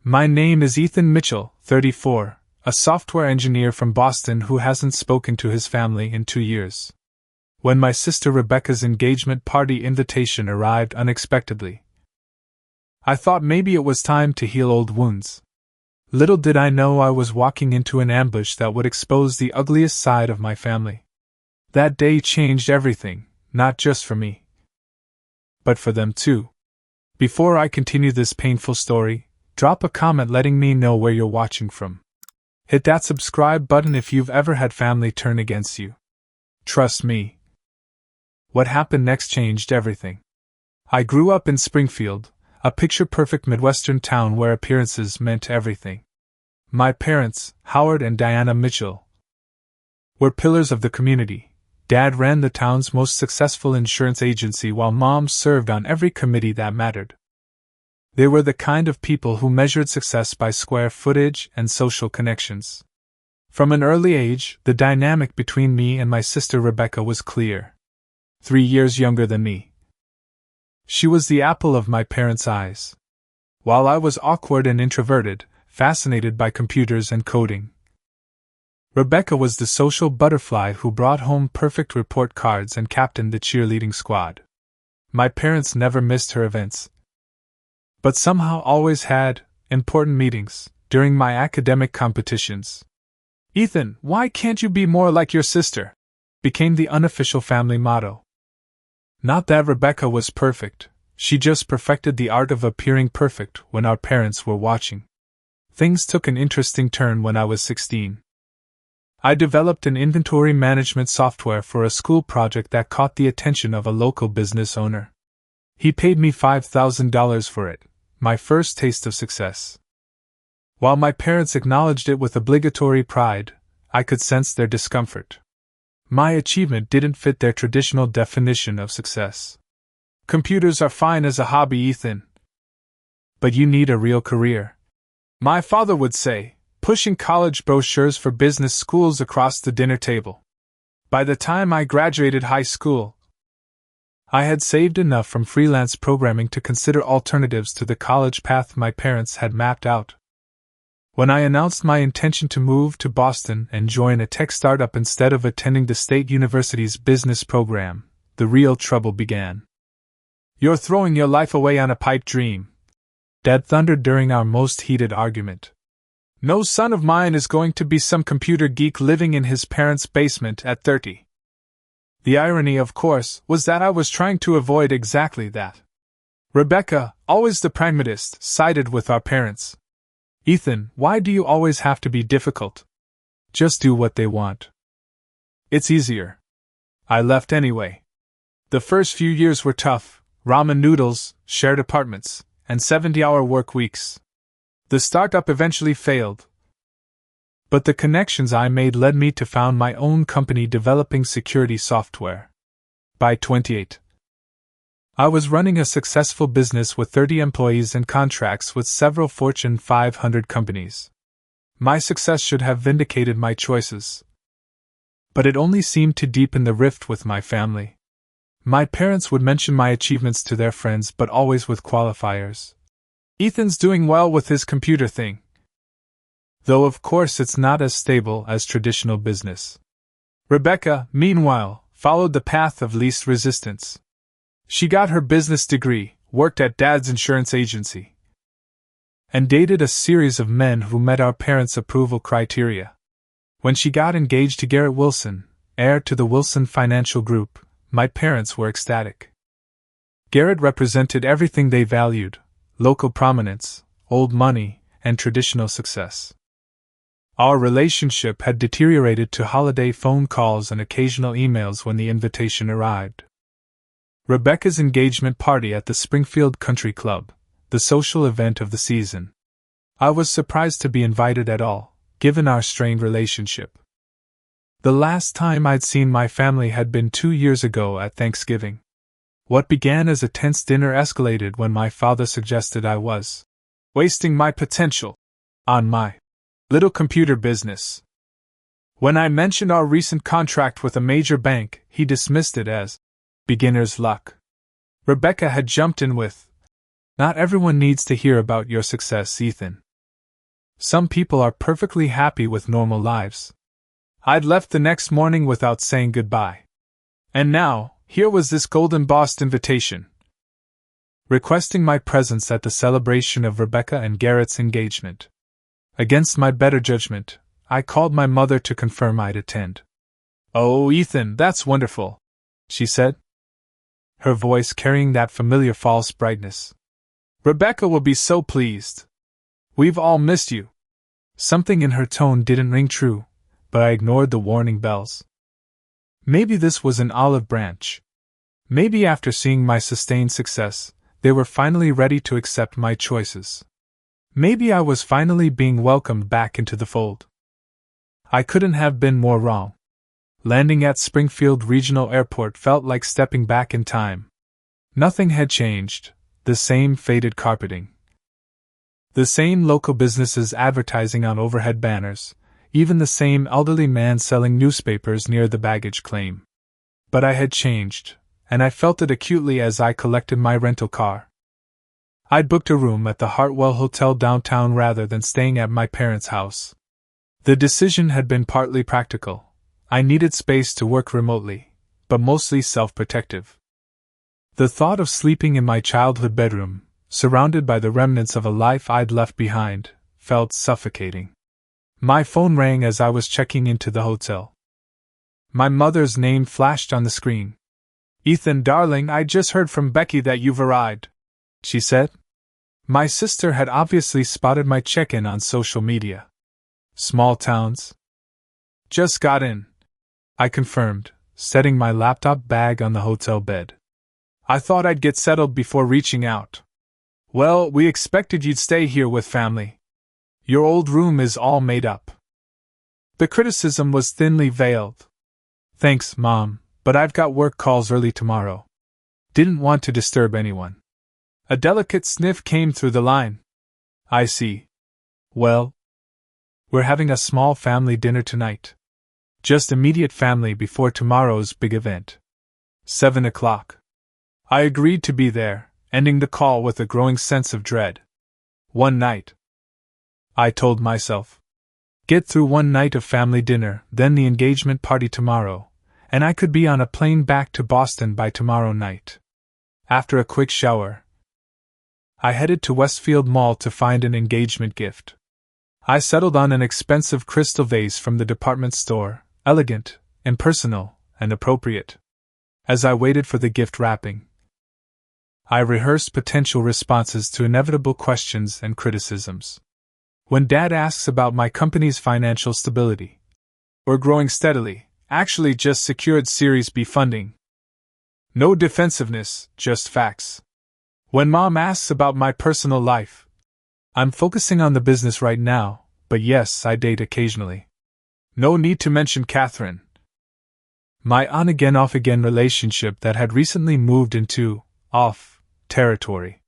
My name is Ethan Mitchell, 34, a software engineer from Boston who hasn't spoken to his family in 2 years. When my sister Rebecca's engagement party invitation arrived unexpectedly, I thought maybe it was time to heal old wounds. Little did I know I was walking into an ambush that would expose the ugliest side of my family. That day changed everything, not just for me, but for them too. Before I continue this painful story, drop a comment letting me know where you're watching from. Hit that subscribe button if you've ever had family turn against you. Trust me. What happened next changed everything. I grew up in Springfield, a picture-perfect Midwestern town where appearances meant everything. My parents, Howard and Diana Mitchell, were pillars of the community. Dad ran the town's most successful insurance agency while Mom served on every committee that mattered. They were the kind of people who measured success by square footage and social connections. From an early age, the dynamic between me and my sister Rebecca was clear. 3 years younger than me, she was the apple of my parents' eyes, while I was awkward and introverted, fascinated by computers and coding. Rebecca was the social butterfly who brought home perfect report cards and captained the cheerleading squad. My parents never missed her events, but somehow always had important meetings during my academic competitions. "Ethan, why can't you be more like your sister?" became the unofficial family motto. Not that Rebecca was perfect, she just perfected the art of appearing perfect when our parents were watching. Things took an interesting turn when I was 16. I developed an inventory management software for a school project that caught the attention of a local business owner. He paid me $5,000 for it, my first taste of success. While my parents acknowledged it with obligatory pride, I could sense their discomfort. My achievement didn't fit their traditional definition of success. "Computers are fine as a hobby, Ethan, but you need a real career," my father would say, pushing college brochures for business schools across the dinner table. By the time I graduated high school, I had saved enough from freelance programming to consider alternatives to the college path my parents had mapped out. When I announced my intention to move to Boston and join a tech startup instead of attending the state university's business program, the real trouble began. "You're throwing your life away on a pipe dream," Dad thundered during our most heated argument. "No son of mine is going to be some computer geek living in his parents' basement at 30. The irony, of course, was that I was trying to avoid exactly that. Rebecca, always the pragmatist, sided with our parents. "Ethan, why do you always have to be difficult? Just do what they want. It's easier." I left anyway. The first few years were tough: ramen noodles, shared apartments, and 70-hour work weeks. The startup eventually failed, but the connections I made led me to found my own company developing security software. By 28, I was running a successful business with 30 employees and contracts with several Fortune 500 companies. My success should have vindicated my choices, but it only seemed to deepen the rift with my family. My parents would mention my achievements to their friends, but always with qualifiers. "Ethan's doing well with his computer thing." Though of course it's not as stable as traditional business. Rebecca, meanwhile, followed the path of least resistance. She got her business degree, worked at Dad's insurance agency, and dated a series of men who met our parents' approval criteria. When she got engaged to Garrett Wilson, heir to the Wilson Financial Group, my parents were ecstatic. Garrett represented everything they valued: local prominence, old money, and traditional success. Our relationship had deteriorated to holiday phone calls and occasional emails when the invitation arrived. Rebecca's engagement party at the Springfield Country Club, the social event of the season. I was surprised to be invited at all, given our strained relationship. The last time I'd seen my family had been 2 years ago at Thanksgiving. What began as a tense dinner escalated when my father suggested I was wasting my potential on my little computer business. When I mentioned our recent contract with a major bank, he dismissed it as beginner's luck. Rebecca had jumped in with, "Not everyone needs to hear about your success, Ethan. Some people are perfectly happy with normal lives. I'd left the next morning without saying goodbye. And now, here was this gold-embossed invitation, requesting my presence at the celebration of Rebecca and Garrett's engagement. Against my better judgment, I called my mother to confirm I'd attend. "Oh, Ethan, that's wonderful," she said, her voice carrying that familiar false brightness. "Rebecca will be so pleased. We've all missed you." Something in her tone didn't ring true, but I ignored the warning bells. Maybe this was an olive branch. Maybe after seeing my sustained success, they were finally ready to accept my choices. Maybe I was finally being welcomed back into the fold. I couldn't have been more wrong. Landing at Springfield Regional Airport felt like stepping back in time. Nothing had changed, the same faded carpeting, the same local businesses advertising on overhead banners, even the same elderly man selling newspapers near the baggage claim. But I had changed, and I felt it acutely as I collected my rental car. I'd booked a room at the Hartwell Hotel downtown rather than staying at my parents' house. The decision had been partly practical. I needed space to work remotely, but mostly self-protective. The thought of sleeping in my childhood bedroom, surrounded by the remnants of a life I'd left behind, felt suffocating. My phone rang as I was checking into the hotel. My mother's name flashed on the screen. "Ethan, darling, I just heard from Becky that you've arrived," she said. My sister had obviously spotted my check-in on social media. Small towns. "Just got in," I confirmed, setting my laptop bag on the hotel bed. "I thought I'd get settled before reaching out." "Well, we expected you'd stay here with family. Your old room is all made up." The criticism was thinly veiled. "Thanks, Mom, but I've got work calls early tomorrow. Didn't want to disturb anyone." A delicate sniff came through the line. "I see. Well, we're having a small family dinner tonight. Just immediate family before tomorrow's big event. 7 o'clock. I agreed to be there, ending the call with a growing sense of dread. One night, I told myself. Get through one night of family dinner, then the engagement party tomorrow, and I could be on a plane back to Boston by tomorrow night. After a quick shower, I headed to Westfield Mall to find an engagement gift. I settled on an expensive crystal vase from the department store, elegant, impersonal, and appropriate. As I waited for the gift wrapping, I rehearsed potential responses to inevitable questions and criticisms. When Dad asks about my company's financial stability, we're growing steadily, actually just secured Series B funding. No defensiveness, just facts. When Mom asks about my personal life, I'm focusing on the business right now, but yes, I date occasionally. No need to mention Catherine, my on-again off-again relationship that had recently moved into off territory.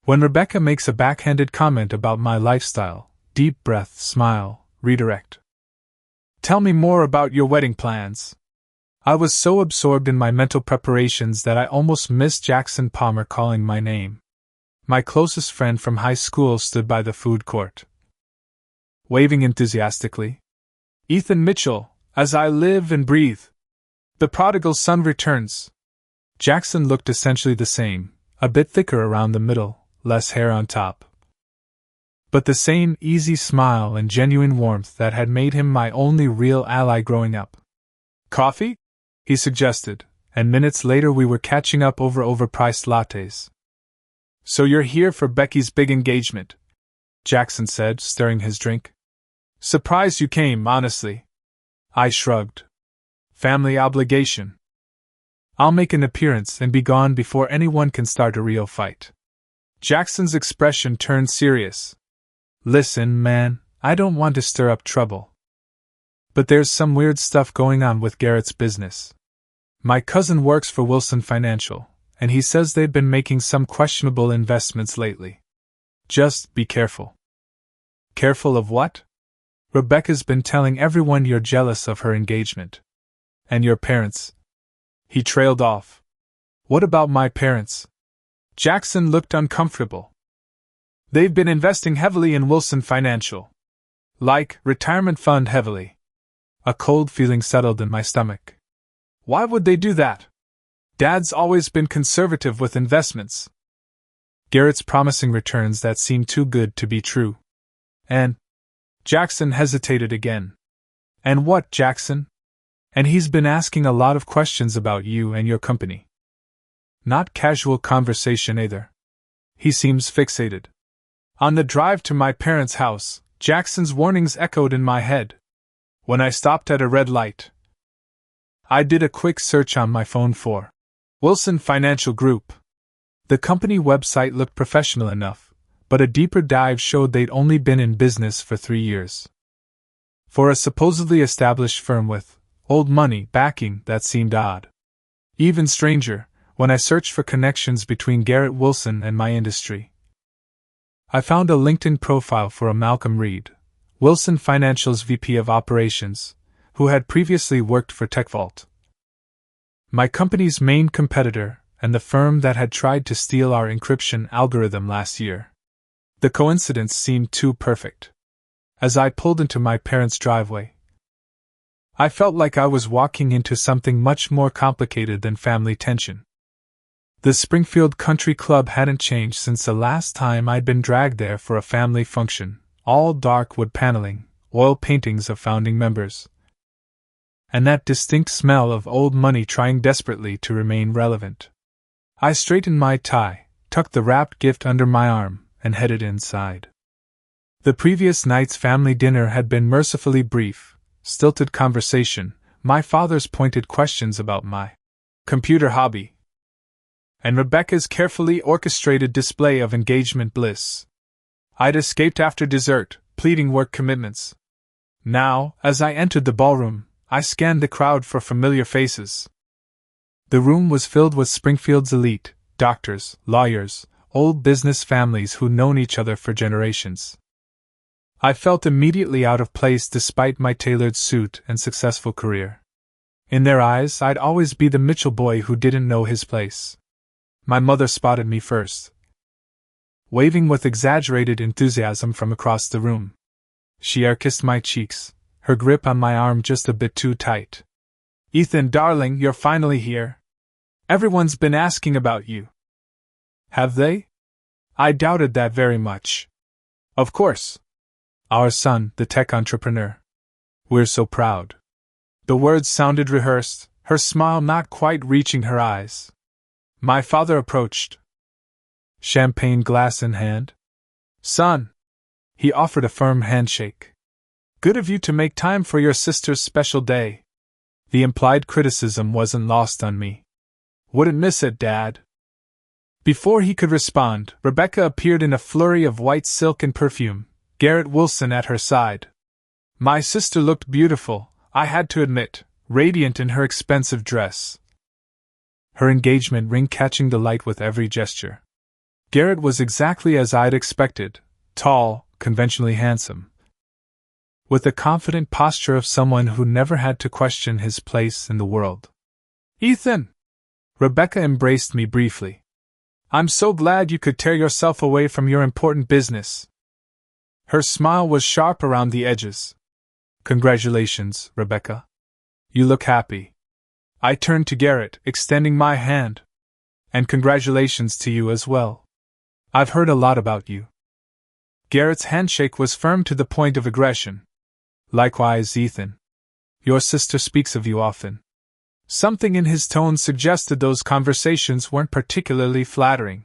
When Rebecca makes a backhanded comment about my lifestyle, deep breath, smile, redirect. "Tell me more about your wedding plans." I was so absorbed in my mental preparations that I almost missed Jackson Palmer calling my name. My closest friend from high school stood by the food court, waving enthusiastically. "Ethan Mitchell, as I live and breathe. The prodigal son returns." Jackson looked essentially the same, a bit thicker around the middle, less hair on top, but the same easy smile and genuine warmth that had made him my only real ally growing up. "Coffee?" he suggested, and minutes later we were catching up over overpriced lattes. "So you're here for Becky's big engagement," Jackson said, stirring his drink. "Surprised you came, honestly." I shrugged. "Family obligation. I'll make an appearance and be gone before anyone can start a real fight." Jackson's expression turned serious. "Listen, man, I don't want to stir up trouble, but there's some weird stuff going on with Garrett's business. My cousin works for Wilson Financial, and he says they've been making some questionable investments lately. Just be careful." "Careful of what?" "Rebecca's been telling everyone you're jealous of her engagement. And your parents." He trailed off. "What about my parents?" Jackson looked uncomfortable. "They've been investing heavily in Wilson Financial," like retirement fund heavily. A cold feeling settled in my stomach. Why would they do that? Dad's always been conservative with investments. Garrett's promising returns that seemed too good to be true. And Jackson hesitated again. And what, Jackson? And he's been asking a lot of questions about you and your company. Not casual conversation either. He seems fixated. On the drive to my parents' house, Jackson's warnings echoed in my head. When I stopped at a red light, I did a quick search on my phone for Wilson Financial Group. The company website looked professional enough, but a deeper dive showed they'd only been in business for 3 years. For a supposedly established firm with old money backing, that seemed odd. Even stranger, when I searched for connections between Garrett Wilson and my industry. I found a LinkedIn profile for a Malcolm Reed, Wilson Financial's VP of Operations, who had previously worked for TechVault, my company's main competitor, and the firm that had tried to steal our encryption algorithm last year. The coincidence seemed too perfect. As I pulled into my parents' driveway, I felt like I was walking into something much more complicated than family tension. The Springfield Country Club hadn't changed since the last time I'd been dragged there for a family function, all dark wood paneling, oil paintings of founding members, and that distinct smell of old money trying desperately to remain relevant. I straightened my tie, tucked the wrapped gift under my arm, and headed inside. The previous night's family dinner had been mercifully brief, stilted conversation, my father's pointed questions about my computer hobby, and Rebecca's carefully orchestrated display of engagement bliss. I'd escaped after dessert, pleading work commitments. Now, as I entered the ballroom, I scanned the crowd for familiar faces. The room was filled with Springfield's elite, doctors, lawyers, old business families who'd known each other for generations. I felt immediately out of place despite my tailored suit and successful career. In their eyes, I'd always be the Mitchell boy who didn't know his place. My mother spotted me first, waving with exaggerated enthusiasm from across the room. She air-kissed my cheeks, her grip on my arm just a bit too tight. "Ethan, darling, you're finally here. Everyone's been asking about you." "Have they?" I doubted that very much. "Of course. Our son, the tech entrepreneur. We're so proud." The words sounded rehearsed, her smile not quite reaching her eyes. My father approached, champagne glass in hand. "Son." He offered a firm handshake. "Good of you to make time for your sister's special day." The implied criticism wasn't lost on me. "Wouldn't miss it, Dad." Before he could respond, Rebecca appeared in a flurry of white silk and perfume, Garrett Wilson at her side. My sister looked beautiful, I had to admit, radiant in her expensive dress, her engagement ring catching the light with every gesture. Garrett was exactly as I'd expected, tall, conventionally handsome, with the confident posture of someone who never had to question his place in the world. "Ethan!" Rebecca embraced me briefly. "I'm so glad you could tear yourself away from your important business." Her smile was sharp around the edges. "Congratulations, Rebecca. You look happy." I turned to Garrett, extending my hand. "And congratulations to you as well. I've heard a lot about you." Garrett's handshake was firm to the point of aggression. "Likewise, Ethan. Your sister speaks of you often." Something in his tone suggested those conversations weren't particularly flattering.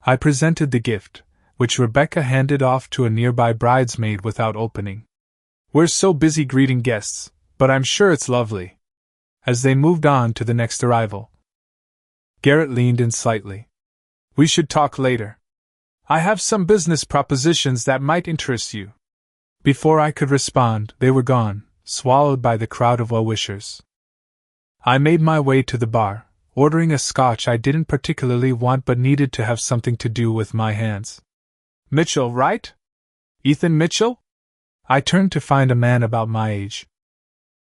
I presented the gift, which Rebecca handed off to a nearby bridesmaid without opening. "We're so busy greeting guests, but I'm sure it's lovely." As they moved on to the next arrival, Garrett leaned in slightly. "We should talk later. I have some business propositions that might interest you." Before I could respond, they were gone, swallowed by the crowd of well-wishers. I made my way to the bar, ordering a scotch I didn't particularly want but needed to have something to do with my hands. "Mitchell, right? Ethan Mitchell?" I turned to find a man about my age,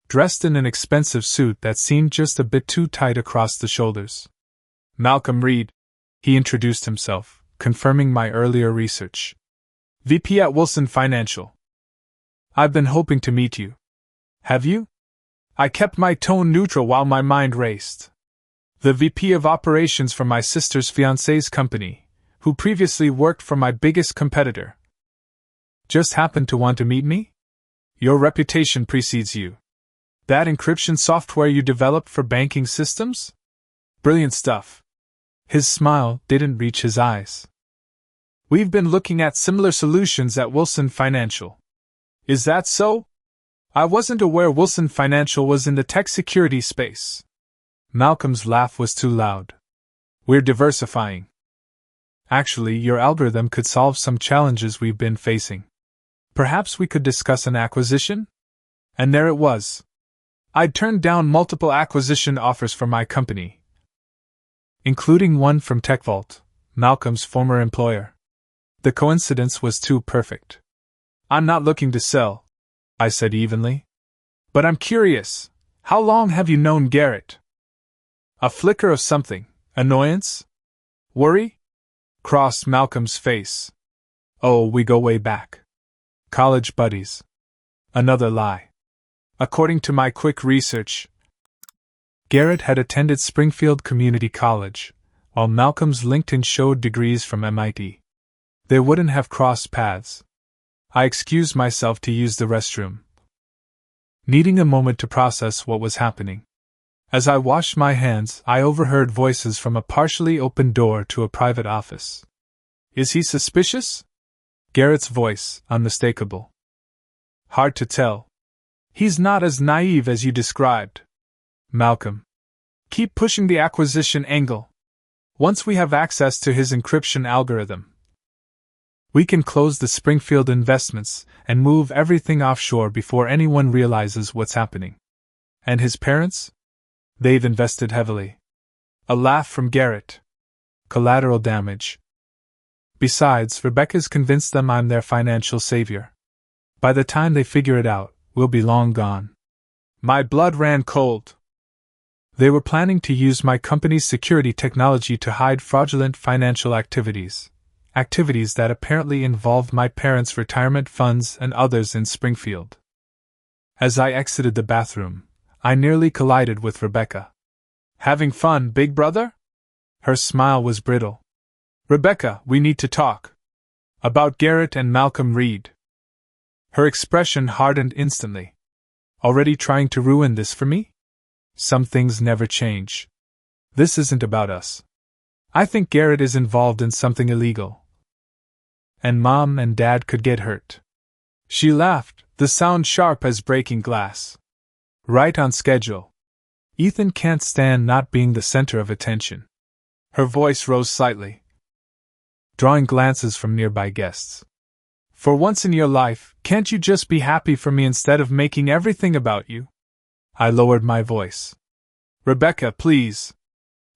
dressed in an expensive suit that seemed just a bit too tight across the shoulders. "Malcolm Reed," he introduced himself, confirming my earlier research. "VP at Wilson Financial." I've been hoping to meet you. Have you? I kept my tone neutral while my mind raced. The VP of operations for my sister's fiancé's company, who previously worked for my biggest competitor, just happened to want to meet me? Your reputation precedes you. That encryption software you developed for banking systems? Brilliant stuff. His smile didn't reach his eyes. We've been looking at similar solutions at Wilson Financial. Is that so? I wasn't aware Wilson Financial was in the tech security space. Malcolm's laugh was too loud. We're diversifying. Actually, your algorithm could solve some challenges we've been facing. Perhaps we could discuss an acquisition? And there it was. I'd turned down multiple acquisition offers for my company, including one from TechVault, Malcolm's former employer. The coincidence was too perfect. I'm not looking to sell, I said evenly. But I'm curious, how long have you known Garrett? A flicker of something, annoyance? Worry? Crossed Malcolm's face. Oh, we go way back. College buddies. Another lie. According to my quick research, Garrett had attended Springfield Community College, while Malcolm's LinkedIn showed degrees from MIT. They wouldn't have crossed paths. I excused myself to use the restroom, needing a moment to process what was happening. As I washed my hands, I overheard voices from a partially open door to a private office. Is he suspicious? Garrett's voice, unmistakable. Hard to tell. He's not as naive as you described. Malcolm. Keep pushing the acquisition angle. Once we have access to his encryption algorithm, we can close the Springfield investments and move everything offshore before anyone realizes what's happening. And his parents? They've invested heavily. A laugh from Garrett. Collateral damage. Besides, Rebecca's convinced them I'm their financial savior. By the time they figure it out, we'll be long gone. My blood ran cold. They were planning to use my company's security technology to hide fraudulent financial activities. Activities that apparently involved my parents' retirement funds and others in Springfield. As I exited the bathroom, I nearly collided with Rebecca. Having fun, big brother? Her smile was brittle. Rebecca, we need to talk. About Garrett and Malcolm Reed. Her expression hardened instantly. Already trying to ruin this for me? Some things never change. This isn't about us. I think Garrett is involved in something illegal. And Mom and Dad could get hurt. She laughed, the sound sharp as breaking glass. Right on schedule. Ethan can't stand not being the center of attention. Her voice rose slightly, drawing glances from nearby guests. For once in your life, can't you just be happy for me instead of making everything about you? I lowered my voice. Rebecca, please.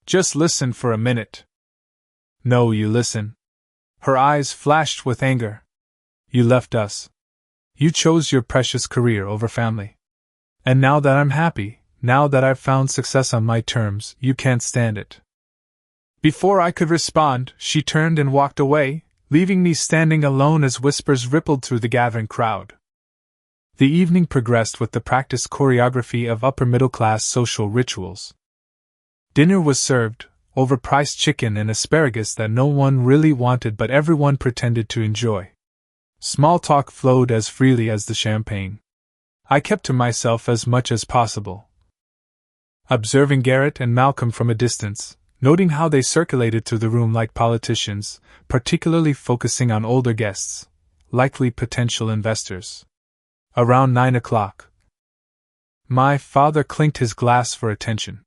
Just listen for a minute. No, you listen. Her eyes flashed with anger. You left us. You chose your precious career over family. And now that I'm happy, now that I've found success on my terms, you can't stand it. Before I could respond, she turned and walked away, leaving me standing alone as whispers rippled through the gathering crowd. The evening progressed with the practiced choreography of upper-middle-class social rituals. Dinner was served, overpriced chicken and asparagus that no one really wanted but everyone pretended to enjoy. Small talk flowed as freely as the champagne. I kept to myself as much as possible, observing Garrett and Malcolm from a distance, noting how they circulated through the room like politicians, particularly focusing on older guests, likely potential investors. Around 9 o'clock, my father clinked his glass for attention.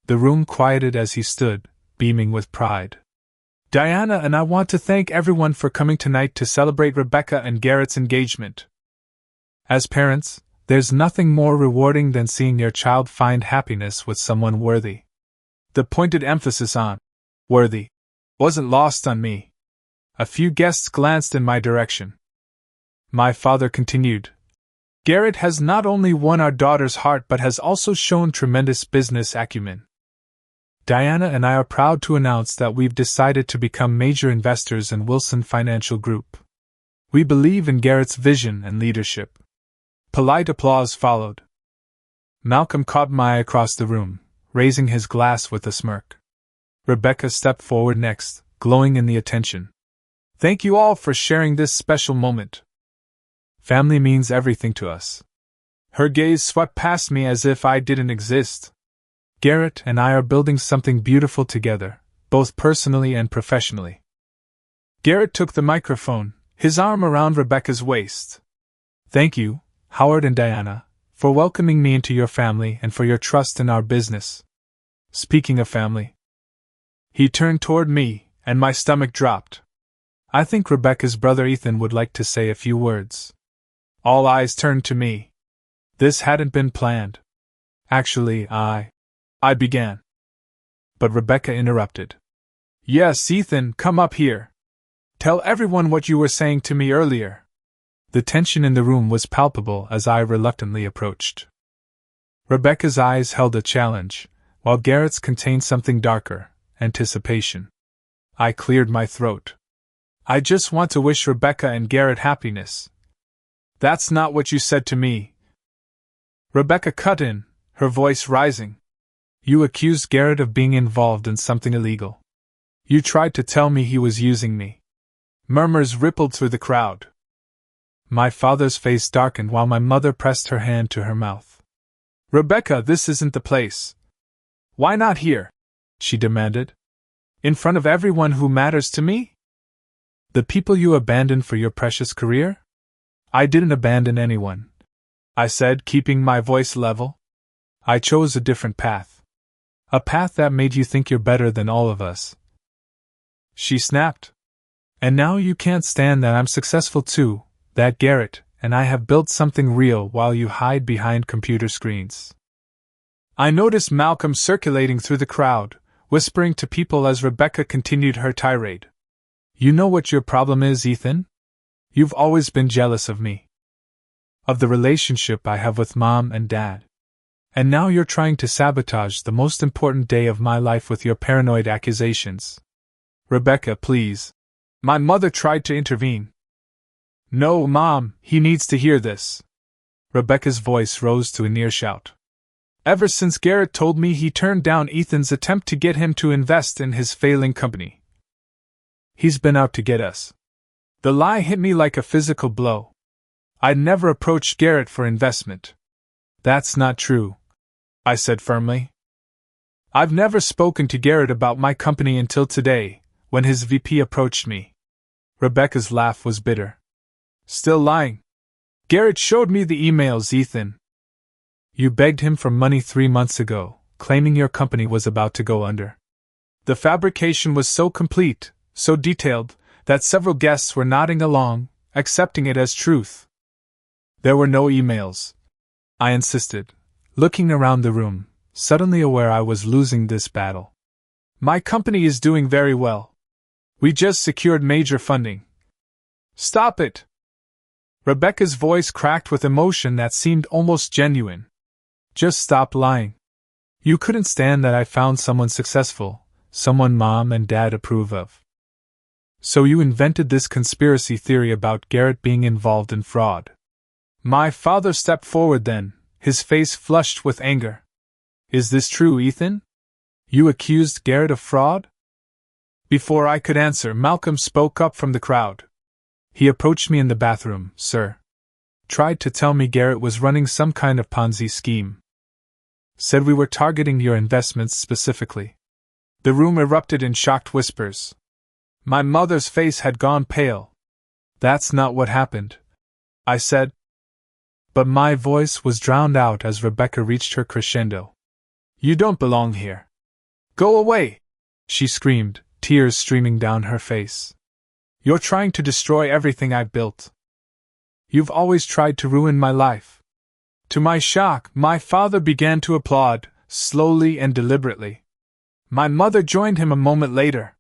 The room quieted as he stood, beaming with pride. Diana and I want to thank everyone for coming tonight to celebrate Rebecca and Garrett's engagement. As parents, there's nothing more rewarding than seeing your child find happiness with someone worthy. The pointed emphasis on worthy wasn't lost on me. A few guests glanced in my direction. My father continued. Garrett has not only won our daughter's heart but has also shown tremendous business acumen. Diana and I are proud to announce that we've decided to become major investors in Wilson Financial Group. We believe in Garrett's vision and leadership. Polite applause followed. Malcolm caught my eye across the room, raising his glass with a smirk. Rebecca stepped forward next, glowing in the attention. Thank you all for sharing this special moment. Family means everything to us. Her gaze swept past me as if I didn't exist. Garrett and I are building something beautiful together, both personally and professionally. Garrett took the microphone, his arm around Rebecca's waist. Thank you, Howard and Diana, for welcoming me into your family and for your trust in our business. Speaking of family. He turned toward me, and my stomach dropped. I think Rebecca's brother Ethan would like to say a few words. All eyes turned to me. This hadn't been planned. Actually, I began. But Rebecca interrupted. Yes, Ethan, come up here. Tell everyone what you were saying to me earlier. The tension in the room was palpable as I reluctantly approached. Rebecca's eyes held a challenge, while Garrett's contained something darker, anticipation. I cleared my throat. I just want to wish Rebecca and Garrett happiness. That's not what you said to me. Rebecca cut in, her voice rising. You accused Garrett of being involved in something illegal. You tried to tell me he was using me. Murmurs rippled through the crowd. My father's face darkened while my mother pressed her hand to her mouth. Rebecca, this isn't the place. Why not here? She demanded. In front of everyone who matters to me? The people you abandoned for your precious career? I didn't abandon anyone, I said, keeping my voice level. I chose a different path. A path that made you think you're better than all of us. She snapped. And now you can't stand that I'm successful too, that Garrett and I have built something real while you hide behind computer screens. I noticed Malcolm circulating through the crowd, whispering to people as Rebecca continued her tirade. You know what your problem is, Ethan? You've always been jealous of me. Of the relationship I have with Mom and Dad. And now you're trying to sabotage the most important day of my life with your paranoid accusations. Rebecca, please. My mother tried to intervene. No, Mom, he needs to hear this. Rebecca's voice rose to a near shout. Ever since Garrett told me he turned down Ethan's attempt to get him to invest in his failing company. He's been out to get us. The lie hit me like a physical blow. I'd never approached Garrett for investment. That's not true, I said firmly. I've never spoken to Garrett about my company until today, when his VP approached me. Rebecca's laugh was bitter. Still lying. Garrett showed me the emails, Ethan. You begged him for money 3 months ago, claiming your company was about to go under. The fabrication was so complete, so detailed, that several guests were nodding along, accepting it as truth. There were no emails, I insisted, looking around the room, suddenly aware I was losing this battle. My company is doing very well. We just secured major funding. Stop it! Rebecca's voice cracked with emotion that seemed almost genuine. Just stop lying. You couldn't stand that I found someone successful, someone Mom and Dad approve of. So you invented this conspiracy theory about Garrett being involved in fraud. My father stepped forward then, his face flushed with anger. Is this true, Ethan? You accused Garrett of fraud? Before I could answer, Malcolm spoke up from the crowd. He approached me in the bathroom, sir. Tried to tell me Garrett was running some kind of Ponzi scheme. Said we were targeting your investments specifically. The room erupted in shocked whispers. My mother's face had gone pale. That's not what happened, I said. But my voice was drowned out as Rebecca reached her crescendo. You don't belong here. Go away, she screamed, tears streaming down her face. You're trying to destroy everything I've built. You've always tried to ruin my life. To my shock, my father began to applaud, slowly and deliberately. My mother joined him a moment later.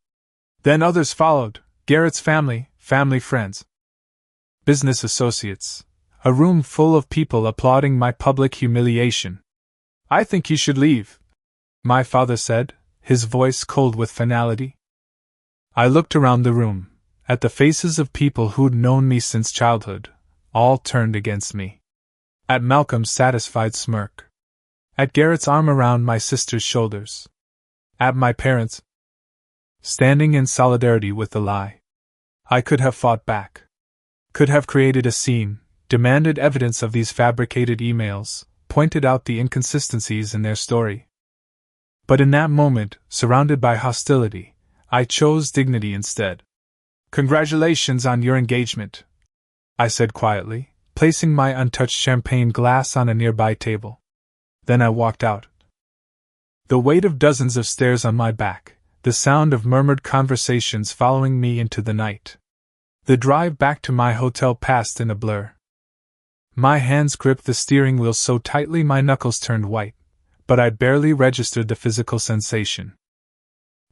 Then others followed, Garrett's family, family friends, business associates, a room full of people applauding my public humiliation. I think you should leave, my father said, his voice cold with finality. I looked around the room, at the faces of people who'd known me since childhood, all turned against me. At Malcolm's satisfied smirk. At Garrett's arm around my sister's shoulders. At my parents. Standing in solidarity with the lie. I could have fought back. Could have created a scene, demanded evidence of these fabricated emails, pointed out the inconsistencies in their story. But in that moment, surrounded by hostility, I chose dignity instead. "Congratulations on your engagement," I said quietly, placing my untouched champagne glass on a nearby table. Then I walked out. The weight of dozens of stares on my back, the sound of murmured conversations following me into the night. The drive back to my hotel passed in a blur. My hands gripped the steering wheel so tightly my knuckles turned white, but I barely registered the physical sensation.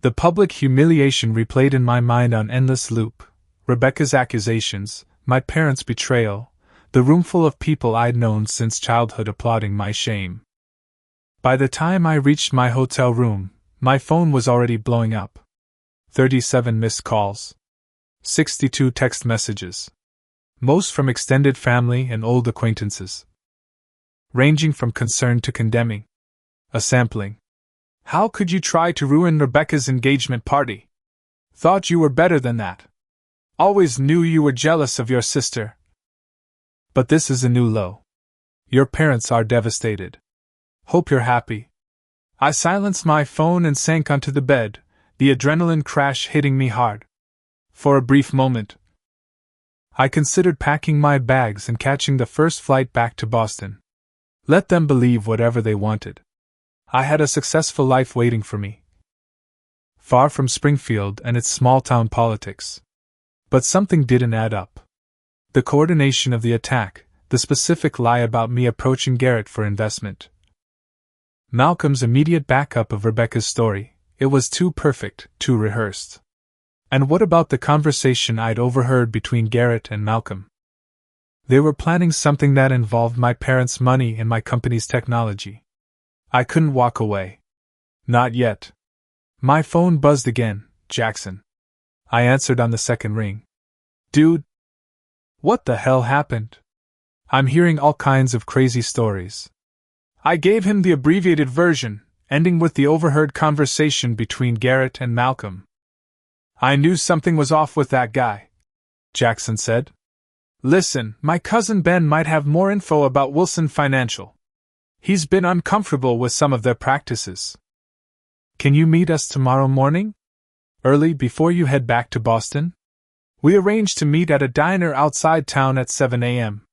The public humiliation replayed in my mind on endless loop, Rebecca's accusations, my parents' betrayal, the roomful of people I'd known since childhood applauding my shame. By the time I reached my hotel room, my phone was already blowing up. 37 missed calls. 62 text messages. Most from extended family and old acquaintances. Ranging from concern to condemning. A sampling. "How could you try to ruin Rebecca's engagement party? Thought you were better than that. Always knew you were jealous of your sister. But this is a new low. Your parents are devastated. Hope you're happy." I silenced my phone and sank onto the bed, the adrenaline crash hitting me hard. For a brief moment, I considered packing my bags and catching the first flight back to Boston. Let them believe whatever they wanted. I had a successful life waiting for me. Far from Springfield and its small-town politics. But something didn't add up. The coordination of the attack, the specific lie about me approaching Garrett for investment. Malcolm's immediate backup of Rebecca's story, it was too perfect, too rehearsed. And what about the conversation I'd overheard between Garrett and Malcolm? They were planning something that involved my parents' money and my company's technology. I couldn't walk away. Not yet. My phone buzzed again. "Jackson." I answered on the second ring. "Dude. What the hell happened? I'm hearing all kinds of crazy stories." I gave him the abbreviated version, ending with the overheard conversation between Garrett and Malcolm. "I knew something was off with that guy," Jackson said. "Listen, my cousin Ben might have more info about Wilson Financial. He's been uncomfortable with some of their practices. Can you meet us tomorrow morning? Early before you head back to Boston? We arranged to meet at a diner outside town at 7 a.m.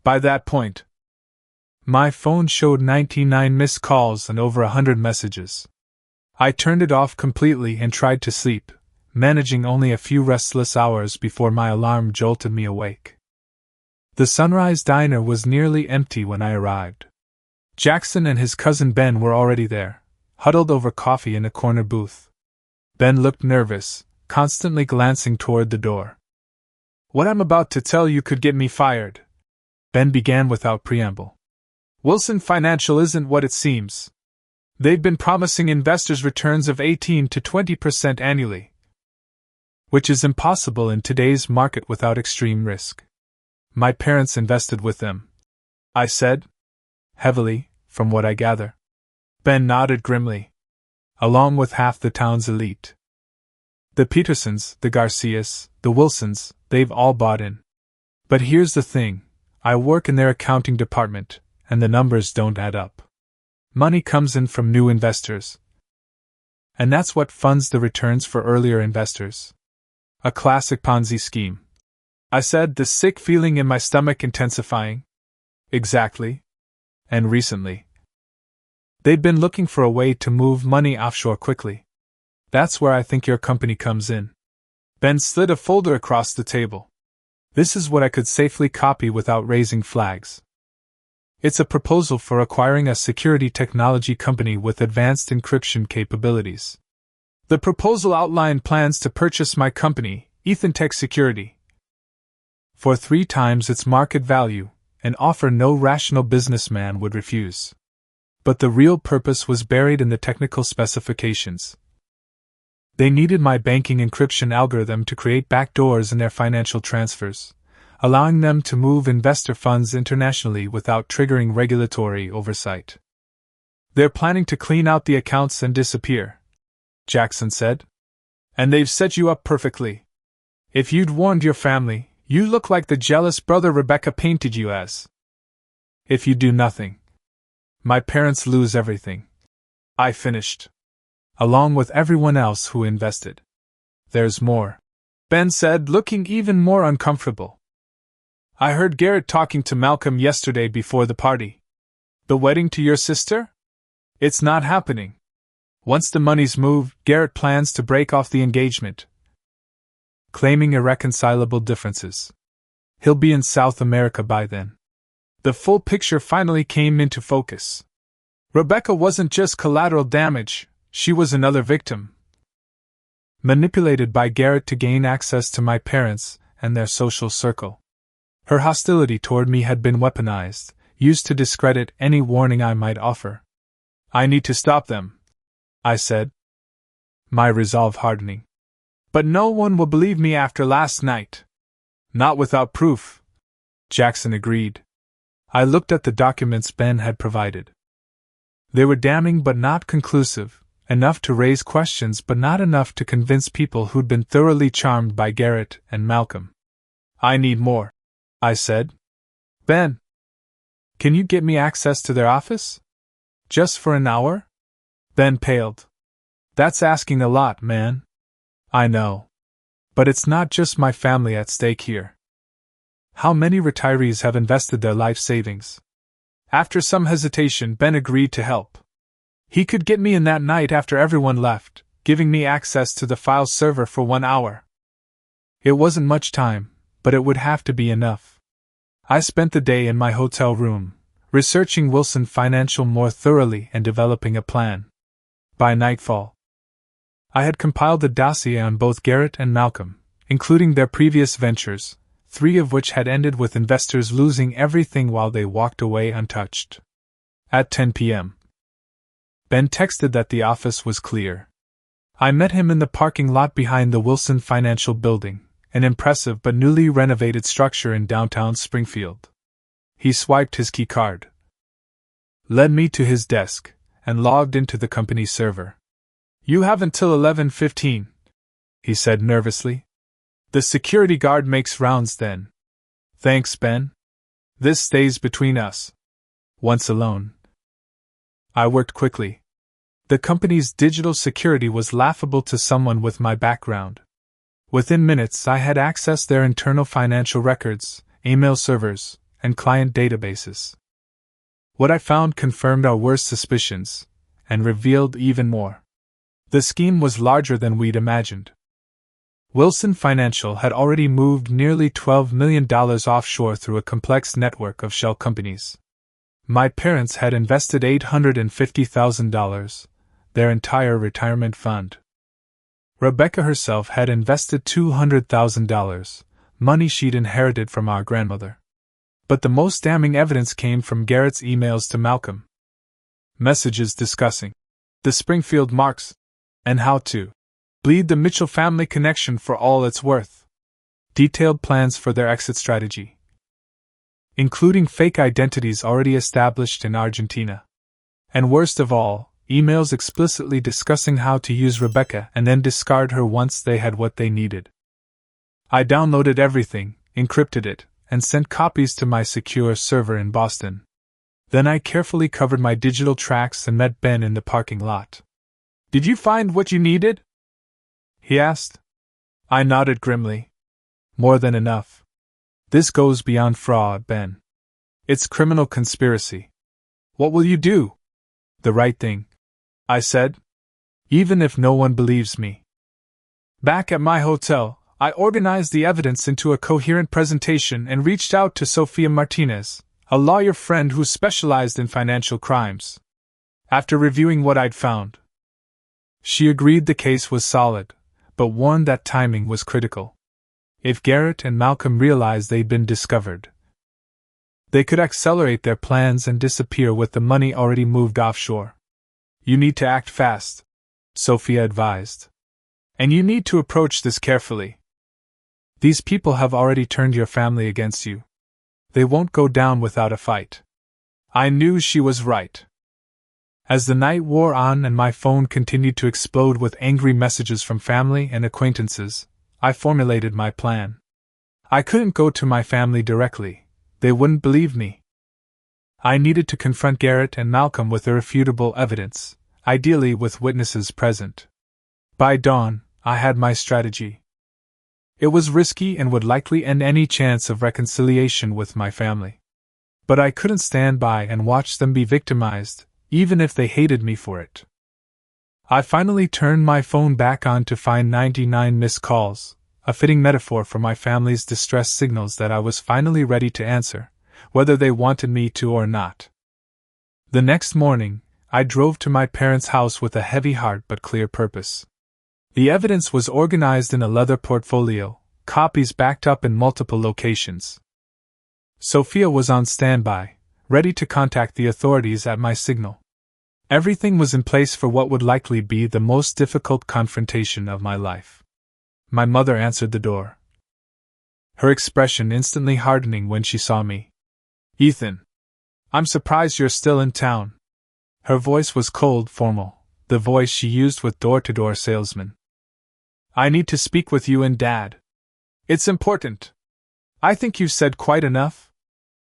By that point, my phone showed 99 missed calls and over 100 messages. I turned it off completely and tried to sleep, managing only a few restless hours before my alarm jolted me awake. The Sunrise Diner was nearly empty when I arrived. Jackson and his cousin Ben were already there, huddled over coffee in a corner booth. Ben looked nervous, constantly glancing toward the door. "What I'm about to tell you could get me fired," Ben began without preamble. "Wilson Financial isn't what it seems. They've been promising investors returns of 18 to 20% annually, which is impossible in today's market without extreme risk. My parents invested with them," I said. "Heavily, from what I gather." Ben nodded grimly. "Along with half the town's elite. The Petersons, the Garcias, the Wilsons, they've all bought in. But here's the thing, I work in their accounting department, and the numbers don't add up. Money comes in from new investors. And that's what funds the returns for earlier investors. A classic Ponzi scheme," I said, the sick feeling in my stomach intensifying. "Exactly. And recently, they'd been looking for a way to move money offshore quickly. That's where I think your company comes in." Ben slid a folder across the table. "This is what I could safely copy without raising flags. It's a proposal for acquiring a security technology company with advanced encryption capabilities. The proposal outlined plans to purchase my company, Ethantech Security, for 3 times its market value, an offer no rational businessman would refuse. But the real purpose was buried in the technical specifications. They needed my banking encryption algorithm to create backdoors in their financial transfers, allowing them to move investor funds internationally without triggering regulatory oversight. They're planning to clean out the accounts and disappear, Jackson said. And they've set you up perfectly. If you'd warned your family, you look like the jealous brother Rebecca painted you as. If you do nothing, my parents lose everything. I finished. Along with everyone else who invested. There's more, Ben said, looking even more uncomfortable. I heard Garrett talking to Malcolm yesterday before the party. The wedding to your sister? It's not happening. Once the money's moved, Garrett plans to break off the engagement, claiming irreconcilable differences. He'll be in South America by then. The full picture finally came into focus. Rebecca wasn't just collateral damage, she was another victim. Manipulated by Garrett to gain access to my parents and their social circle. Her hostility toward me had been weaponized, used to discredit any warning I might offer. I need to stop them, I said, my resolve hardening. But no one will believe me after last night. Not without proof, Jackson agreed. I looked at the documents Ben had provided. They were damning but not conclusive, enough to raise questions but not enough to convince people who'd been thoroughly charmed by Garrett and Malcolm. I need more, I said. Ben, can you get me access to their office? Just for an hour? Ben paled. That's asking a lot, man. I know. But it's not just my family at stake here. How many retirees have invested their life savings? After some hesitation, Ben agreed to help. He could get me in that night after everyone left, giving me access to the file server for 1 hour. It wasn't much time, but it would have to be enough. I spent the day in my hotel room, researching Wilson Financial more thoroughly and developing a plan. By nightfall, I had compiled a dossier on both Garrett and Malcolm, including their previous ventures, 3 of which had ended with investors losing everything while they walked away untouched. At 10 p.m., Ben texted that the office was clear. I met him in the parking lot behind the Wilson Financial Building, an impressive but newly renovated structure in downtown Springfield. He swiped his key card, led me to his desk, and logged into the company server. You have until 11:15, he said nervously. The security guard makes rounds then. Thanks, Ben. This stays between us. Once alone, I worked quickly. The company's digital security was laughable to someone with my background. Within minutes, I had accessed their internal financial records, email servers, and client databases. What I found confirmed our worst suspicions, and revealed even more. The scheme was larger than we'd imagined. Wilson Financial had already moved nearly $12 million offshore through a complex network of shell companies. My parents had invested $850,000, their entire retirement fund. Rebecca herself had invested $200,000, money she'd inherited from our grandmother. But the most damning evidence came from Garrett's emails to Malcolm. Messages discussing the Springfield marks and how to bleed the Mitchell family connection for all it's worth. Detailed plans for their exit strategy, including fake identities already established in Argentina. And worst of all, emails explicitly discussing how to use Rebecca and then discard her once they had what they needed. I downloaded everything, encrypted it, and sent copies to my secure server in Boston. Then I carefully covered my digital tracks and met Ben in the parking lot. Did you find what you needed? He asked. I nodded grimly. More than enough. This goes beyond fraud, Ben. It's criminal conspiracy. What will you do? The right thing, I said. Even if no one believes me. Back at my hotel, I organized the evidence into a coherent presentation and reached out to Sofia Martinez, a lawyer friend who specialized in financial crimes. After reviewing what I'd found, she agreed the case was solid, but warned that timing was critical. If Garrett and Malcolm realized they'd been discovered, they could accelerate their plans and disappear with the money already moved offshore. You need to act fast, Sophia advised. And you need to approach this carefully. These people have already turned your family against you. They won't go down without a fight. I knew she was right. As the night wore on and my phone continued to explode with angry messages from family and acquaintances, I formulated my plan. I couldn't go to my family directly. They wouldn't believe me. I needed to confront Garrett and Malcolm with irrefutable evidence, ideally with witnesses present. By dawn, I had my strategy. It was risky and would likely end any chance of reconciliation with my family. But I couldn't stand by and watch them be victimized, even if they hated me for it. I finally turned my phone back on to find 99 missed calls, a fitting metaphor for my family's distress signals that I was finally ready to answer, whether they wanted me to or not. The next morning, I drove to my parents' house with a heavy heart but clear purpose. The evidence was organized in a leather portfolio, copies backed up in multiple locations. Sophia was on standby, ready to contact the authorities at my signal. Everything was in place for what would likely be the most difficult confrontation of my life. My mother answered the door, her expression instantly hardening when she saw me. "Ethan, I'm surprised you're still in town." Her voice was cold, formal, the voice she used with door-to-door salesmen. "I need to speak with you and Dad. It's important. I think you've said quite enough."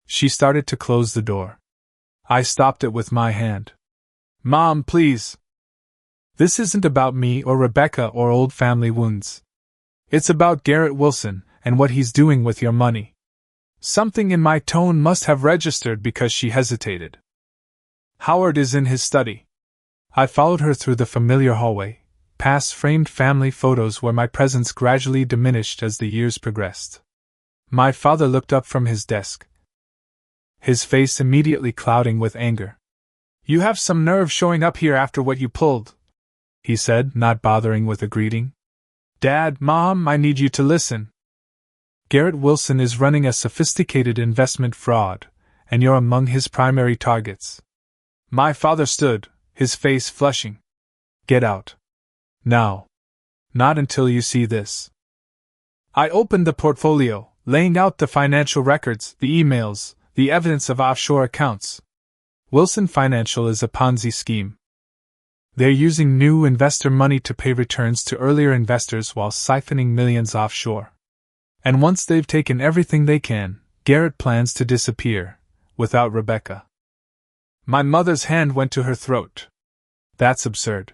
She started to close the door. I stopped it with my hand. "Mom, please. This isn't about me or Rebecca or old family wounds. It's about Garrett Wilson and what he's doing with your money." Something in my tone must have registered because she hesitated. "Howard is in his study." I followed her through the familiar hallway, past framed family photos where my presence gradually diminished as the years progressed. My father looked up from his desk, his face immediately clouding with anger. "You have some nerve showing up here after what you pulled," he said, not bothering with a greeting. "Dad, Mom, I need you to listen. Garrett Wilson is running a sophisticated investment fraud, and you're among his primary targets." My father stood, his face flushing. "Get out. Now. Not until you see this." I opened the portfolio, laying out the financial records, the emails, the evidence of offshore accounts. Wilson Financial is a Ponzi scheme. They're using new investor money to pay returns to earlier investors while siphoning millions offshore. And once they've taken everything they can, Garrett plans to disappear, without Rebecca. My mother's hand went to her throat. "That's absurd.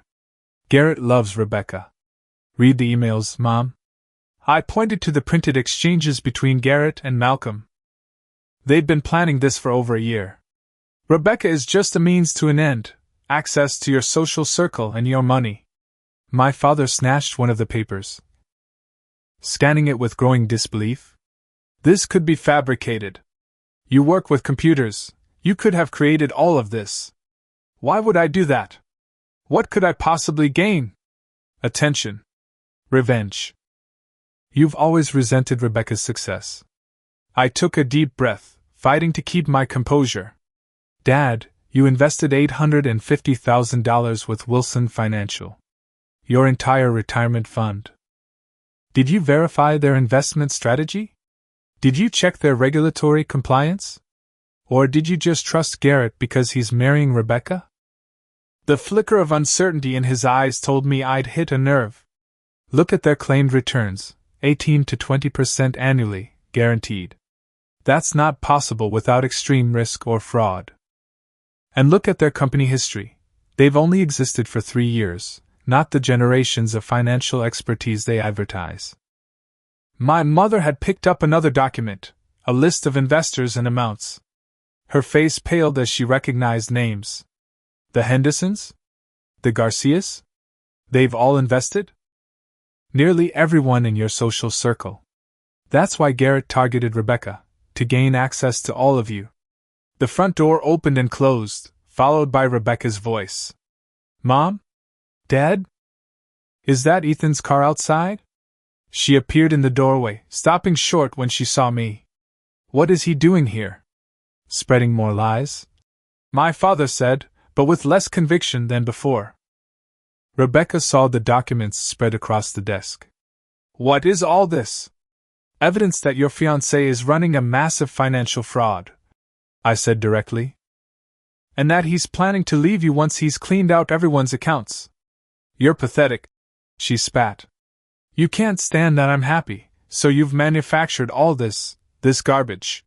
Garrett loves Rebecca. Read the emails, Mom." I pointed to the printed exchanges between Garrett and Malcolm. "They'd been planning this for over a year. Rebecca is just a means to an end, access to your social circle and your money." My father snatched one of the papers, scanning it with growing disbelief. "This could be fabricated. You work with computers. You could have created all of this. Why would I do that? What could I possibly gain? Attention. Revenge. You've always resented Rebecca's success." I took a deep breath, fighting to keep my composure. "Dad, you invested $850,000 with Wilson Financial. Your entire retirement fund. Did you verify their investment strategy? Did you check their regulatory compliance? Or did you just trust Garrett because he's marrying Rebecca?" The flicker of uncertainty in his eyes told me I'd hit a nerve. "Look at their claimed returns, 18 to 20% annually, guaranteed. That's not possible without extreme risk or fraud. And look at their company history. They've only existed for 3 years, not the generations of financial expertise they advertise." My mother had picked up another document, a list of investors and amounts. Her face paled as she recognized names. "The Hendersons? The Garcias? They've all invested?" "Nearly everyone in your social circle. That's why Garrett targeted Rebecca, to gain access to all of you." The front door opened and closed, followed by Rebecca's voice. "Mom? Dad? Is that Ethan's car outside?" She appeared in the doorway, stopping short when she saw me. "What is he doing here? Spreading more lies?" my father said, but with less conviction than before. Rebecca saw the documents spread across the desk. "What is all this?" Evidence that your fiancé is running a massive financial fraud, I said directly. And that he's planning to leave you once he's cleaned out everyone's accounts. You're pathetic, she spat. You can't stand that I'm happy, so you've manufactured all this garbage.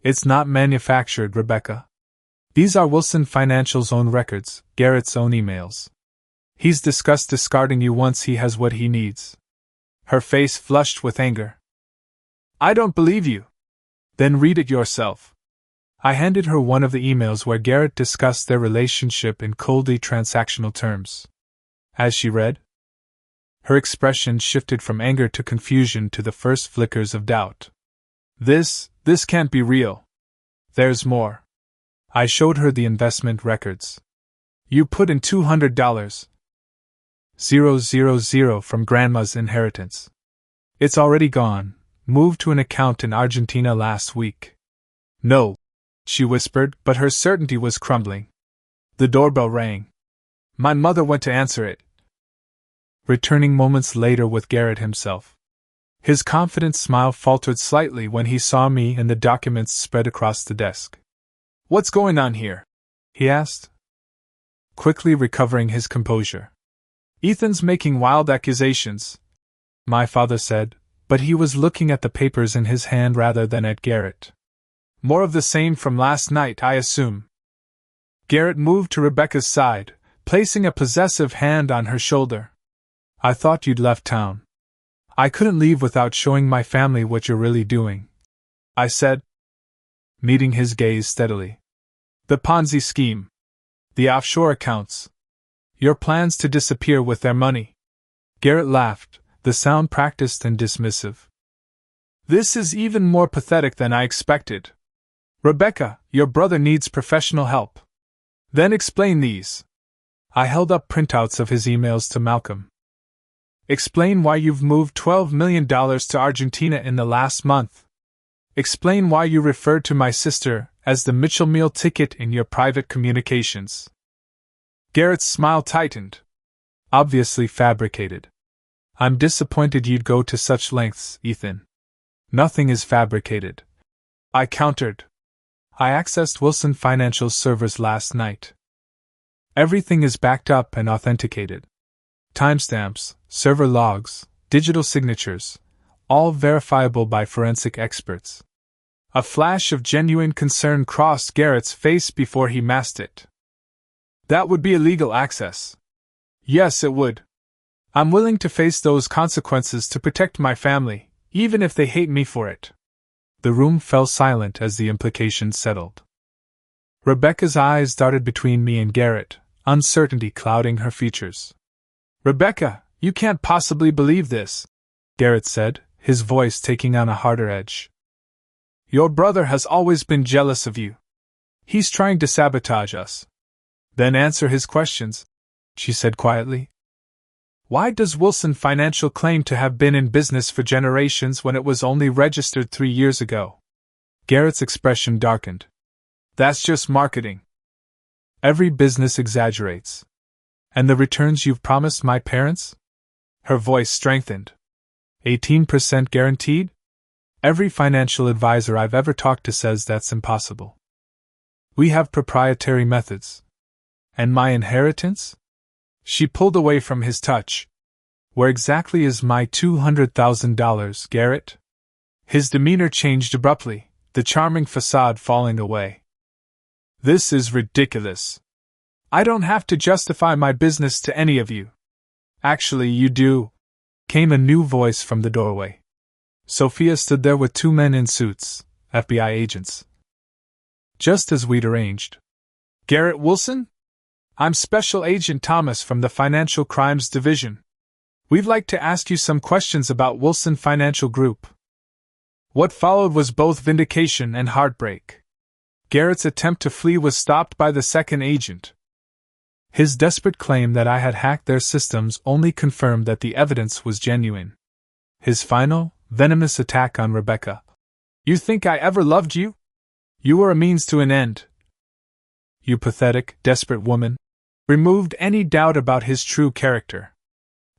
It's not manufactured, Rebecca. These are Wilson Financial's own records, Garrett's own emails. He's discussed discarding you once he has what he needs. Her face flushed with anger. I don't believe you. Then read it yourself. I handed her one of the emails where Garrett discussed their relationship in coldly transactional terms. As she read, her expression shifted from anger to confusion to the first flickers of doubt. This can't be real. There's more. I showed her the investment records. You put in $200,000 from Grandma's inheritance. It's already gone, moved to an account in Argentina last week. No, she whispered, but her certainty was crumbling. The doorbell rang. My mother went to answer it, returning moments later with Garrett himself. His confident smile faltered slightly when he saw me and the documents spread across the desk. What's going on here? He asked, quickly recovering his composure. Ethan's making wild accusations, my father said, but he was looking at the papers in his hand rather than at Garrett. More of the same from last night, I assume. Garrett moved to Rebecca's side, placing a possessive hand on her shoulder. I thought you'd left town. I couldn't leave without showing my family what you're really doing, I said, meeting his gaze steadily. The Ponzi scheme. The offshore accounts. Your plans to disappear with their money. Garrett laughed, the sound practiced and dismissive. This is even more pathetic than I expected. Rebecca, your brother needs professional help. Then explain these. I held up printouts of his emails to Malcolm. Explain why you've moved $12 million to Argentina in the last month. Explain why you referred to my sister as the Mitchell meal ticket in your private communications. Garrett's smile tightened. Obviously fabricated. I'm disappointed you'd go to such lengths, Ethan. Nothing is fabricated, I countered. I accessed Wilson Financial's servers last night. Everything is backed up and authenticated. Timestamps, server logs, digital signatures, all verifiable by forensic experts. A flash of genuine concern crossed Garrett's face before he masked it. That would be illegal access. Yes, it would. I'm willing to face those consequences to protect my family, even if they hate me for it. The room fell silent as the implication settled. Rebecca's eyes darted between me and Garrett, uncertainty clouding her features. Rebecca, you can't possibly believe this, Garrett said, his voice taking on a harder edge. Your brother has always been jealous of you. He's trying to sabotage us. Then answer his questions, she said quietly. Why does Wilson Financial claim to have been in business for generations when it was only registered 3 years ago? Garrett's expression darkened. That's just marketing. Every business exaggerates. And the returns you've promised my parents? Her voice strengthened. 18% guaranteed? Every financial advisor I've ever talked to says that's impossible. We have proprietary methods. And my inheritance? She pulled away from his touch. Where exactly is my $200,000, Garrett? His demeanor changed abruptly, the charming facade falling away. This is ridiculous. I don't have to justify my business to any of you. Actually, you do, came a new voice from the doorway. Sophia stood there with 2 men in suits, FBI agents. Just as we'd arranged. Garrett Wilson? I'm Special Agent Thomas from the Financial Crimes Division. We'd like to ask you some questions about Wilson Financial Group. What followed was both vindication and heartbreak. Garrett's attempt to flee was stopped by the second agent. His desperate claim that I had hacked their systems only confirmed that the evidence was genuine. His final, venomous attack on Rebecca. You think I ever loved you? You were a means to an end. You pathetic, desperate woman. Removed any doubt about his true character.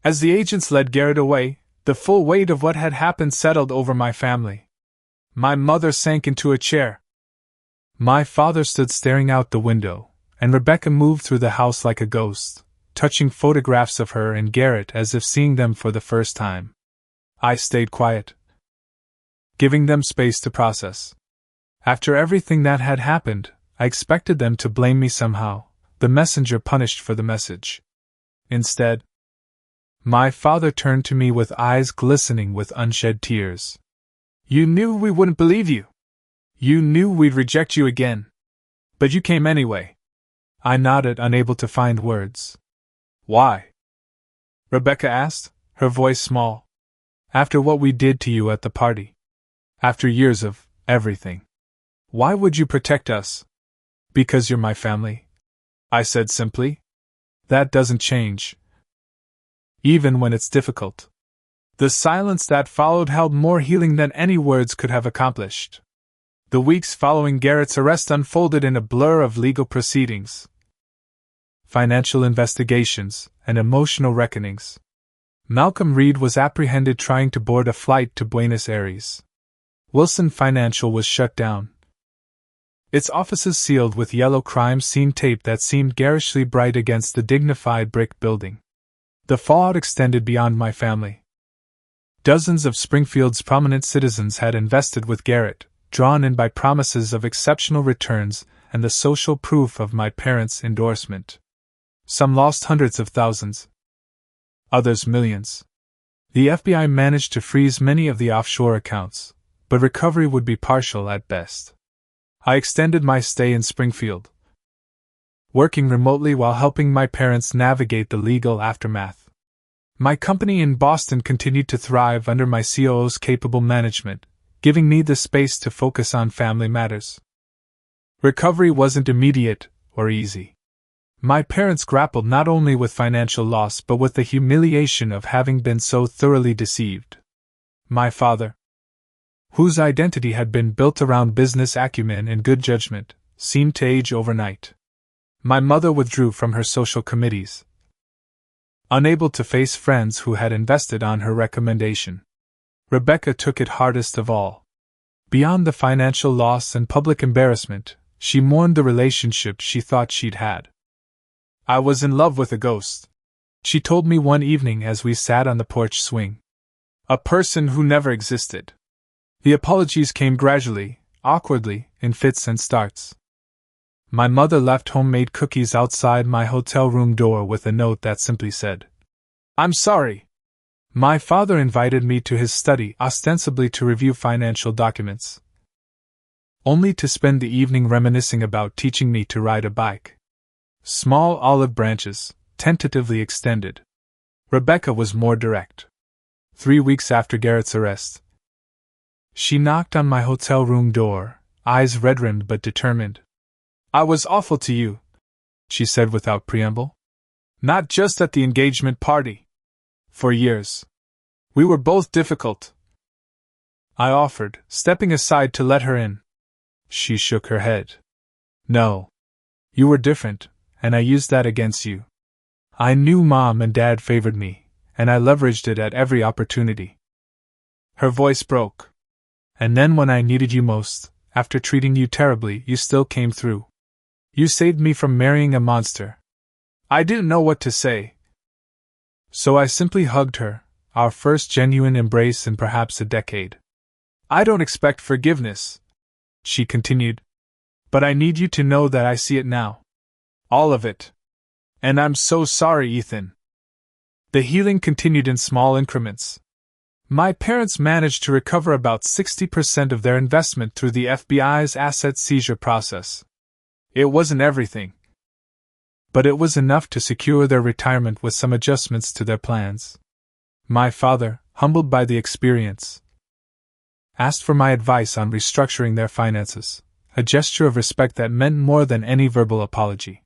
As the agents led Garrett away, The full weight of what had happened settled over my family. My mother sank into a chair. My father stood staring out the window, and Rebecca moved through the house like a ghost, touching photographs of her and Garrett as if seeing them for the first time. I stayed quiet, giving them space to process. After everything that had happened, I expected them to blame me somehow, the messenger punished for the message. Instead, my father turned to me with eyes glistening with unshed tears. "You knew we wouldn't believe you. You knew we'd reject you again. But you came anyway." I nodded, unable to find words. "Why?" Rebecca asked, her voice small. "After what we did to you at the party. After years of everything. Why would you protect us?" "Because you're my family," I said simply. "That doesn't change. Even when it's difficult." The silence that followed held more healing than any words could have accomplished. The weeks following Garrett's arrest unfolded in a blur of legal proceedings, financial investigations, and emotional reckonings. Malcolm Reed was apprehended trying to board a flight to Buenos Aires. Wilson Financial was shut down, its offices sealed with yellow crime scene tape that seemed garishly bright against the dignified brick building. The fallout extended beyond my family. Dozens of Springfield's prominent citizens had invested with Garrett, drawn in by promises of exceptional returns and the social proof of my parents' endorsement. Some lost hundreds of thousands, others millions. The FBI managed to freeze many of the offshore accounts, but recovery would be partial at best. I extended my stay in Springfield, working remotely while helping my parents navigate the legal aftermath. My company in Boston continued to thrive under my COO's capable management, giving me the space to focus on family matters. Recovery wasn't immediate or easy. My parents grappled not only with financial loss but with the humiliation of having been so thoroughly deceived. My father, whose identity had been built around business acumen and good judgment, seemed to age overnight. My mother withdrew from her social committees, unable to face friends who had invested on her recommendation. Rebecca took it hardest of all. Beyond the financial loss and public embarrassment, she mourned the relationship she thought she'd had. "I was in love with a ghost," she told me one evening as we sat on the porch swing. "A person who never existed." The apologies came gradually, awkwardly, in fits and starts. My mother left homemade cookies outside my hotel room door with a note that simply said, "I'm sorry." My father invited me to his study, ostensibly to review financial documents, only to spend the evening reminiscing about teaching me to ride a bike. Small olive branches, tentatively extended. Rebecca was more direct. 3 weeks after Garrett's arrest, she knocked on my hotel room door, eyes red-rimmed but determined. "I was awful to you," she said without preamble. "Not just at the engagement party. For years. We were both difficult." I offered, stepping aside to let her in. She shook her head. "No. You were different, and I used that against you. I knew Mom and Dad favored me, and I leveraged it at every opportunity." Her voice broke. "And then when I needed you most, after treating you terribly, you still came through. You saved me from marrying a monster." I didn't know what to say, so I simply hugged her, our first genuine embrace in perhaps a decade. "I don't expect forgiveness," she continued, "but I need you to know that I see it now. All of it. And I'm so sorry, Ethan." The healing continued in small increments. My parents managed to recover about 60% of their investment through the FBI's asset seizure process. It wasn't everything, but it was enough to secure their retirement with some adjustments to their plans. My father, humbled by the experience, asked for my advice on restructuring their finances, a gesture of respect that meant more than any verbal apology.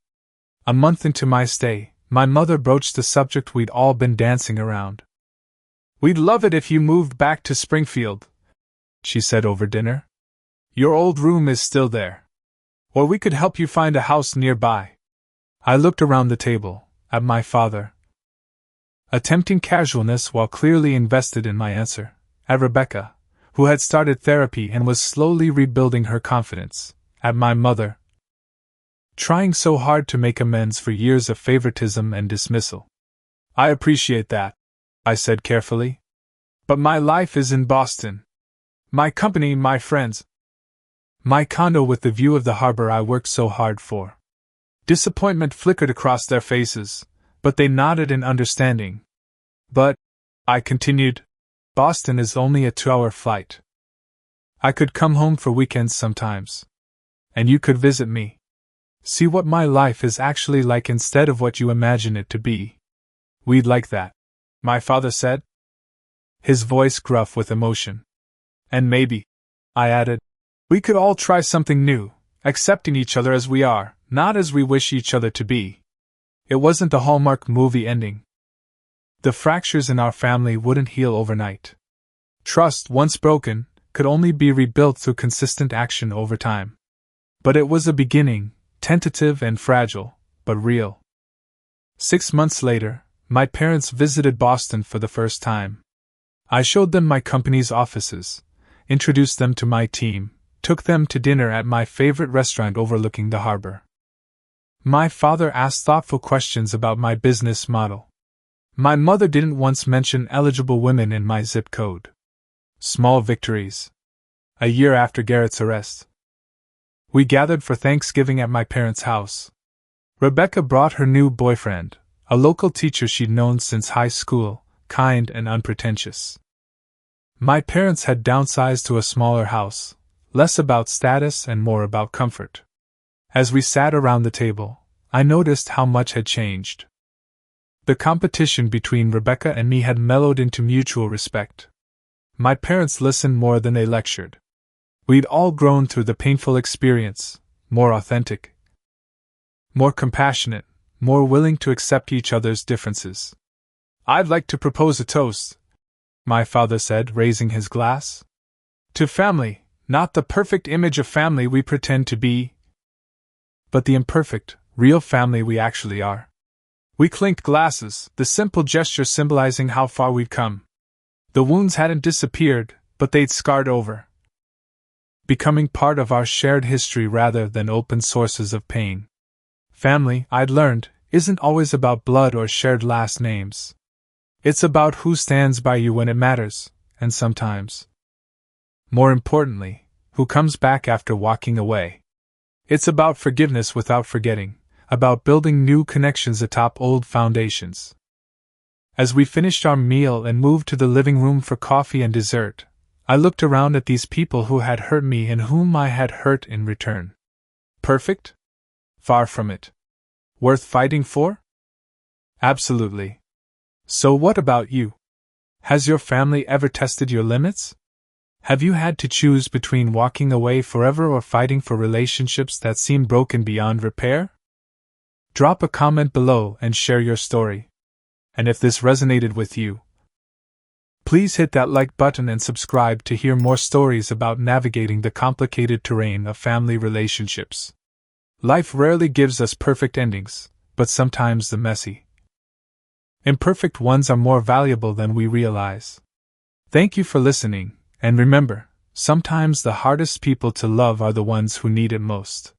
A month into my stay, my mother broached the subject we'd all been dancing around. "We'd love it if you moved back to Springfield," she said over dinner. "Your old room is still there. Or we could help you find a house nearby." I looked around the table, at my father, attempting casualness while clearly invested in my answer, at Rebecca, who had started therapy and was slowly rebuilding her confidence, at my mother, trying so hard to make amends for years of favoritism and dismissal. I appreciate that, I said carefully. But my life is in Boston. My company, my friends. My condo with the view of the harbor I worked so hard for. Disappointment flickered across their faces, but they nodded in understanding. But, I continued, Boston is only a 2-hour flight. I could come home for weekends sometimes. And you could visit me. See what my life is actually like instead of what you imagine it to be. We'd like that, my father said, his voice gruff with emotion. And maybe, I added, we could all try something new, accepting each other as we are, not as we wish each other to be. It wasn't the Hallmark movie ending. The fractures in our family wouldn't heal overnight. Trust, once broken, could only be rebuilt through consistent action over time. But it was a beginning, tentative and fragile, but real. 6 months later, my parents visited Boston for the first time. I showed them my company's offices, introduced them to my team, took them to dinner at my favorite restaurant overlooking the harbor. My father asked thoughtful questions about my business model. My mother didn't once mention eligible women in my zip code. Small victories. A year after Garrett's arrest, we gathered for Thanksgiving at my parents' house. Rebecca brought her new boyfriend, a local teacher she'd known since high school, kind and unpretentious. My parents had downsized to a smaller house, less about status and more about comfort. As we sat around the table, I noticed how much had changed. The competition between Rebecca and me had mellowed into mutual respect. My parents listened more than they lectured. We'd all grown through the painful experience, more authentic, more compassionate, more willing to accept each other's differences. I'd like to propose a toast, my father said, raising his glass. To family, not the perfect image of family we pretend to be, but the imperfect, real family we actually are. We clinked glasses, the simple gesture symbolizing how far we'd come. The wounds hadn't disappeared, but they'd scarred over, becoming part of our shared history rather than open sources of pain. Family, I'd learned, isn't always about blood or shared last names. It's about who stands by you when it matters, and sometimes, more importantly, who comes back after walking away. It's about forgiveness without forgetting, about building new connections atop old foundations. As we finished our meal and moved to the living room for coffee and dessert, I looked around at these people who had hurt me and whom I had hurt in return. Perfect? Far from it. Worth fighting for? Absolutely. So what about you? Has your family ever tested your limits? Have you had to choose between walking away forever or fighting for relationships that seem broken beyond repair? Drop a comment below and share your story. And if this resonated with you, please hit that like button and subscribe to hear more stories about navigating the complicated terrain of family relationships. Life rarely gives us perfect endings, but sometimes the messy, imperfect ones are more valuable than we realize. Thank you for listening, and remember, sometimes the hardest people to love are the ones who need it most.